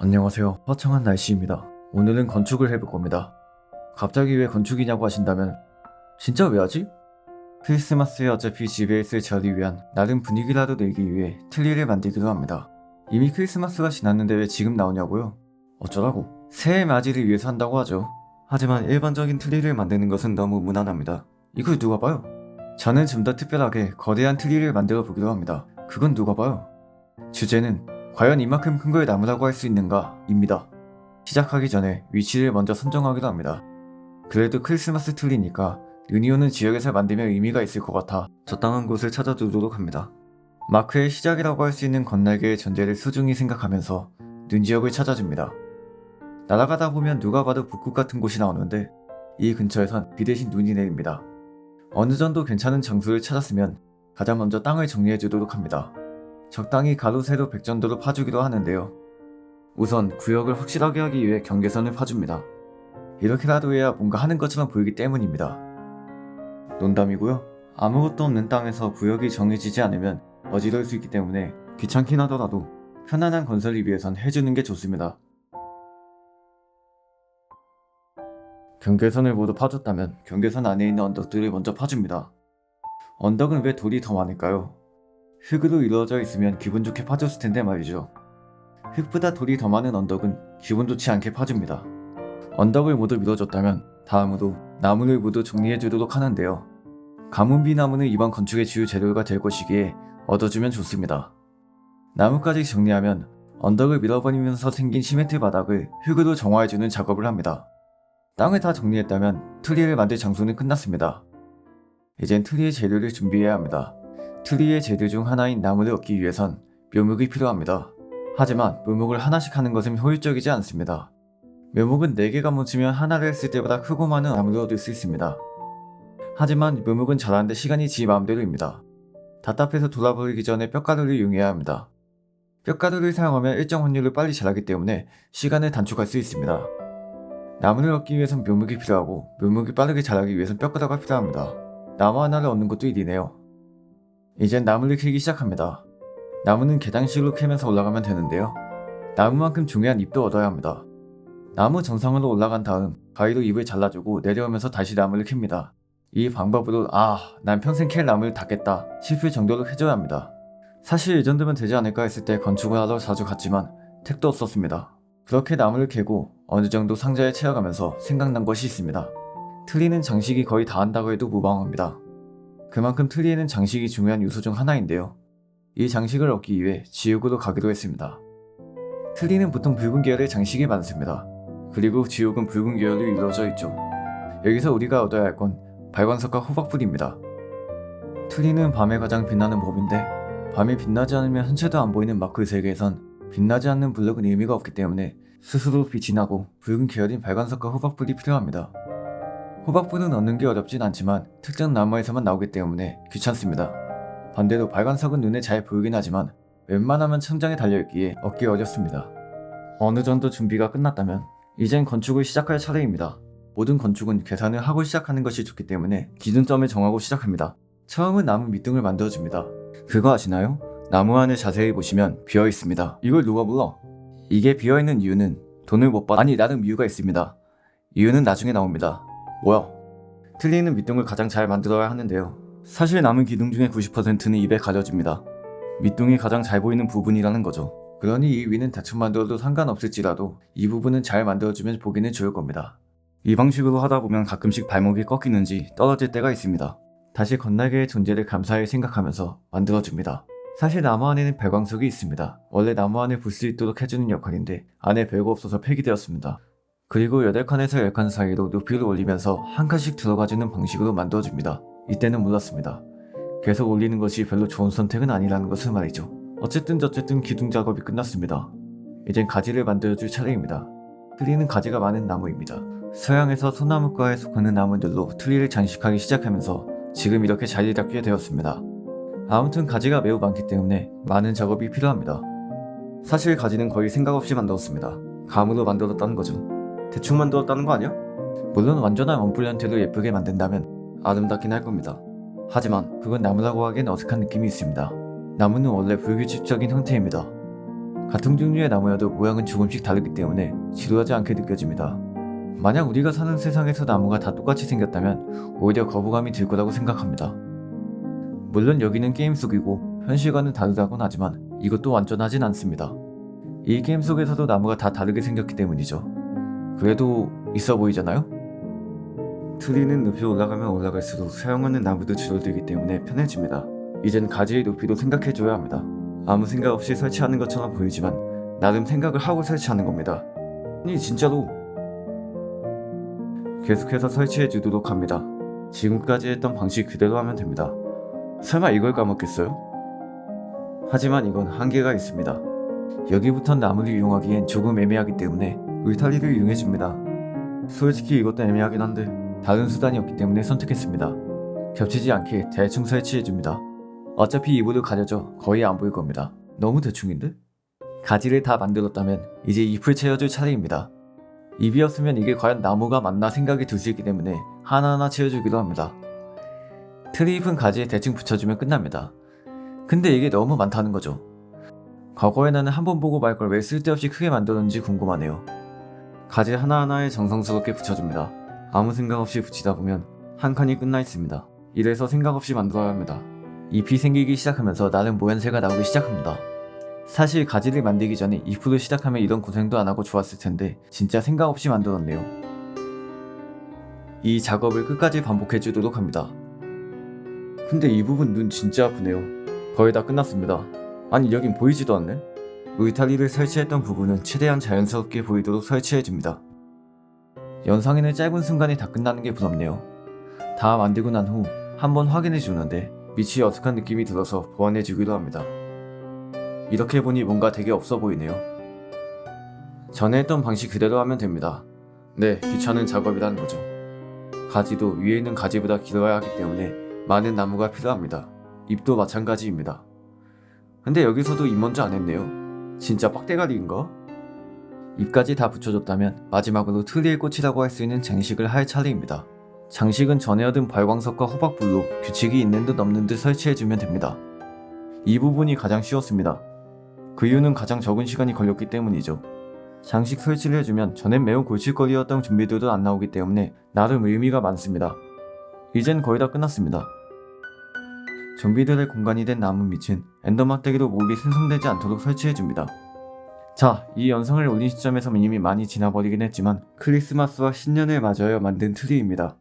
안녕하세요. 화창한 날씨입니다. 오늘은 건축을 해볼 겁니다. 갑자기 왜 건축이냐고 하신다면 진짜 왜 하지? 크리스마스에 어차피 집에 있을 저를 위한 나름 분위기라도 내기 위해 트리를 만들기도 합니다. 이미 크리스마스가 지났는데 왜 지금 나오냐고요? 어쩌라고? 새해 맞이를 위해서 한다고 하죠. 하지만 일반적인 트리를 만드는 것은 너무 무난합니다. 이걸 누가 봐요? 저는 좀 더 특별하게 거대한 트리를 만들어 보기로 합니다. 그건 누가 봐요? 주제는 과연 이만큼 큰 걸 나무라고 할 수 있는가? 입니다. 시작하기 전에 위치를 먼저 선정하기로 합니다. 그래도 크리스마스 트리니까 눈이 오는 지역에서 만들면 의미가 있을 것 같아 적당한 곳을 찾아두도록 합니다. 마크의 시작이라고 할 수 있는 건날개의 존재를 소중히 생각하면서 눈 지역을 찾아줍니다. 날아가다 보면 누가 봐도 북극 같은 곳이 나오는데 이 근처에선 비 대신 눈이 내립니다. 어느 정도 괜찮은 장소를 찾았으면 가장 먼저 땅을 정리해주도록 합니다. 적당히 가로 세로 100 정도로 파주기도 하는데요. 우선 구역을 확실하게 하기 위해 경계선을 파줍니다. 이렇게라도 해야 뭔가 하는 것처럼 보이기 때문입니다. 농담이고요. 아무것도 없는 땅에서 구역이 정해지지 않으면 어지러울 수 있기 때문에 귀찮긴 하더라도 편안한 건설을 위해선 해주는 게 좋습니다. 경계선을 모두 파줬다면 경계선 안에 있는 언덕들을 먼저 파줍니다. 언덕은 왜 돌이 더 많을까요? 흙으로 이루어져 있으면 기분 좋게 파줬을 텐데 말이죠. 흙보다 돌이 더 많은 언덕은 기분 좋지 않게 파줍니다. 언덕을 모두 밀어줬다면 다음으로 나무를 모두 정리해주도록 하는데요. 가문비 나무는 이번 건축의 주요 재료가 될 것이기에 얻어주면 좋습니다. 나무까지 정리하면 언덕을 밀어버리면서 생긴 시멘트 바닥을 흙으로 정화해주는 작업을 합니다. 땅을 다 정리했다면 트리를 만들 장소는 끝났습니다. 이젠 트리의 재료를 준비해야 합니다. 트리의 재료 중 하나인 나무를 얻기 위해선 묘목이 필요합니다. 하지만 묘목을 하나씩 하는 것은 효율적이지 않습니다. 묘목은 4개가 뭉치면 하나를 했을 때보다 크고 많은 나무를 얻을 수 있습니다. 하지만 묘목은 자라는데 시간이 지 마음대로입니다. 답답해서 돌아버리기 전에 뼈가루를 이용해야 합니다. 뼈가루를 사용하면 일정 확률로 빨리 자라기 때문에 시간을 단축할 수 있습니다. 나무를 얻기 위해선 묘목이 필요하고 묘목이 빠르게 자라기 위해선 뼈가루가 필요합니다. 나무 하나를 얻는 것도 일이네요. 이젠 나무를 캐기 시작합니다. 나무는 계단식으로 캐면서 올라가면 되는데요. 나무만큼 중요한 잎도 얻어야 합니다. 나무 정상으로 올라간 다음 가위로 잎을 잘라주고 내려오면서 다시 나무를 캡니다. 이 방법으로 난 평생 캘 나무를 닦겠다 싶을 정도로 해줘야 합니다. 사실 이 정도면 되지 않을까 했을 때 건축을 하러 자주 갔지만 택도 없었습니다. 그렇게 나무를 캐고 어느 정도 상자에 채워가면서 생각난 것이 있습니다. 트리는 장식이 거의 다 한다고 해도 무방합니다. 그만큼 트리에는 장식이 중요한 요소 중 하나인데요. 이 장식을 얻기 위해 지옥으로 가기로 했습니다. 트리는 보통 붉은 계열의 장식이 많습니다. 그리고 지옥은 붉은 계열로 이루어져 있죠. 여기서 우리가 얻어야 할 건 발광석과 호박불입니다. 트리는 밤에 가장 빛나는 법인데 밤이 빛나지 않으면 한 채도 안 보이는 마크 세계에선 빛나지 않는 블럭은 의미가 없기 때문에 스스로 빛이 나고 붉은 계열인 발광석과 호박불이 필요합니다. 호박불은 얻는 게 어렵진 않지만 특정 나무에서만 나오기 때문에 귀찮습니다. 반대로 발광석은 눈에 잘 보이긴 하지만 웬만하면 천장에 달려있기에 얻기 어렵습니다. 어느 정도 준비가 끝났다면 이젠 건축을 시작할 차례입니다. 모든 건축은 계산을 하고 시작하는 것이 좋기 때문에 기준점을 정하고 시작합니다. 처음은 나무 밑둥을 만들어줍니다. 그거 아시나요? 나무 안을 자세히 보시면 비어있습니다. 이걸 누가 몰라? 이게 비어있는 이유는 돈을 못 받... 아니 나름 이유가 있습니다. 이유는 나중에 나옵니다. 뭐야? 틀리는 밑둥을 가장 잘 만들어야 하는데요. 사실 남은 기둥 중에 90%는 입에 가려집니다. 밑둥이 가장 잘 보이는 부분이라는 거죠. 그러니 이 위는 대충 만들어도 상관없을지라도 이 부분은 잘 만들어주면 보기는 좋을 겁니다. 이 방식으로 하다 보면 가끔씩 발목이 꺾이는지 떨어질 때가 있습니다. 다시 건날개의 존재를 감사히 생각하면서 만들어줍니다. 사실 나무 안에는 발광석이 있습니다. 원래 나무 안을 볼 수 있도록 해주는 역할인데 안에 별거 없어서 폐기되었습니다. 그리고 8칸에서 10칸 사이로 높이를 올리면서 한 칸씩 들어가주는 방식으로 만들어줍니다. 이때는 몰랐습니다. 계속 올리는 것이 별로 좋은 선택은 아니라는 것을 말이죠. 어쨌든 기둥 작업이 끝났습니다. 이젠 가지를 만들어줄 차례입니다. 트리는 가지가 많은 나무입니다. 서양에서 소나무과에 속하는 나무들로 트리를 장식하기 시작하면서 지금 이렇게 자리 잡게 되었습니다. 아무튼 가지가 매우 많기 때문에 많은 작업이 필요합니다. 사실 가지는 거의 생각 없이 만들었습니다. 감으로 만들었다는 거죠. 대충 만들었다는 거 아니야? 물론 완전한 원뿔 형태로 예쁘게 만든다면 아름답긴 할 겁니다. 하지만 그건 나무라고 하기엔 어색한 느낌이 있습니다. 나무는 원래 불규칙적인 형태입니다. 같은 종류의 나무여도 모양은 조금씩 다르기 때문에 지루하지 않게 느껴집니다. 만약 우리가 사는 세상에서 나무가 다 똑같이 생겼다면 오히려 거부감이 들 거라고 생각합니다. 물론 여기는 게임 속이고 현실과는 다르다곤 하지만 이것도 완전하진 않습니다. 이 게임 속에서도 나무가 다 다르게 생겼기 때문이죠. 그래도 있어 보이잖아요? 트리는 높이 올라가면 올라갈수록 사용하는 나무도 줄어들기 때문에 편해집니다. 이젠 가지의 높이도 생각해줘야 합니다. 아무 생각 없이 설치하는 것처럼 보이지만 나름 생각을 하고 설치하는 겁니다. 아니 진짜로. 계속해서 설치해 주도록 합니다. 지금까지 했던 방식 그대로 하면 됩니다. 설마 이걸 까먹겠어요? 하지만 이건 한계가 있습니다. 여기부터 나무를 이용하기엔 조금 애매하기 때문에 울타리를 이용해줍니다. 솔직히 이것도 애매하긴 한데 다른 수단이 없기 때문에 선택했습니다. 겹치지 않게 대충 설치해줍니다. 어차피 이불을 가려져 거의 안 보일 겁니다. 너무 대충인데? 가지를 다 만들었다면 이제 잎을 채워줄 차례입니다. 잎이 없으면 이게 과연 나무가 맞나 생각이 들 수 있기 때문에 하나하나 채워주기도 합니다. 트리잎은 가지에 대충 붙여주면 끝납니다. 근데 이게 너무 많다는 거죠. 과거에 나는 한 번 보고 말 걸 왜 쓸데없이 크게 만들었는지 궁금하네요. 가지 하나하나에 정성스럽게 붙여줍니다. 아무 생각 없이 붙이다 보면 한 칸이 끝나 있습니다. 이래서 생각 없이 만들어야 합니다. 잎이 생기기 시작하면서 나름 모양새가 나오기 시작합니다. 사실 가지를 만들기 전에 잎으로 시작하면 이런 고생도 안 하고 좋았을 텐데 진짜 생각 없이 만들었네요. 이 작업을 끝까지 반복해 주도록 합니다. 근데 이 부분 눈 진짜 아프네요. 거의 다 끝났습니다. 아니 여긴 보이지도 않네? 울타리를 설치했던 부분은 최대한 자연스럽게 보이도록 설치해줍니다. 영상에는 짧은 순간이 다 끝나는 게 부럽네요. 다 만들고 난 후 한번 확인해 주는데 밑이 어색한 느낌이 들어서 보완해 주기도 합니다. 이렇게 보니 뭔가 되게 없어 보이네요. 전에 했던 방식 그대로 하면 됩니다. 네, 귀찮은 작업이라는 거죠. 가지도 위에 있는 가지보다 길어야 하기 때문에 많은 나무가 필요합니다. 잎도 마찬가지입니다. 근데 여기서도 잎 먼저 안 했네요. 진짜 빡대가리인가? 잎까지 다 붙여줬다면 마지막으로 트리에 꽂히라고 할 수 있는 장식을 할 차례입니다. 장식은 전에 얻은 발광석과 호박불로 규칙이 있는 듯 없는 듯 설치해주면 됩니다. 이 부분이 가장 쉬웠습니다. 그 이유는 가장 적은 시간이 걸렸기 때문이죠. 장식 설치를 해주면 전엔 매우 골칫거리였던 좀비들도 안 나오기 때문에 나름 의미가 많습니다. 이젠 거의 다 끝났습니다. 좀비들의 공간이 된 나무 밑은 엔더 막대기로 몹이 생성되지 않도록 설치해줍니다. 자, 이 영상을 올린 시점에서 이미 많이 지나버리긴 했지만 크리스마스와 신년을 맞아여 만든 트리입니다.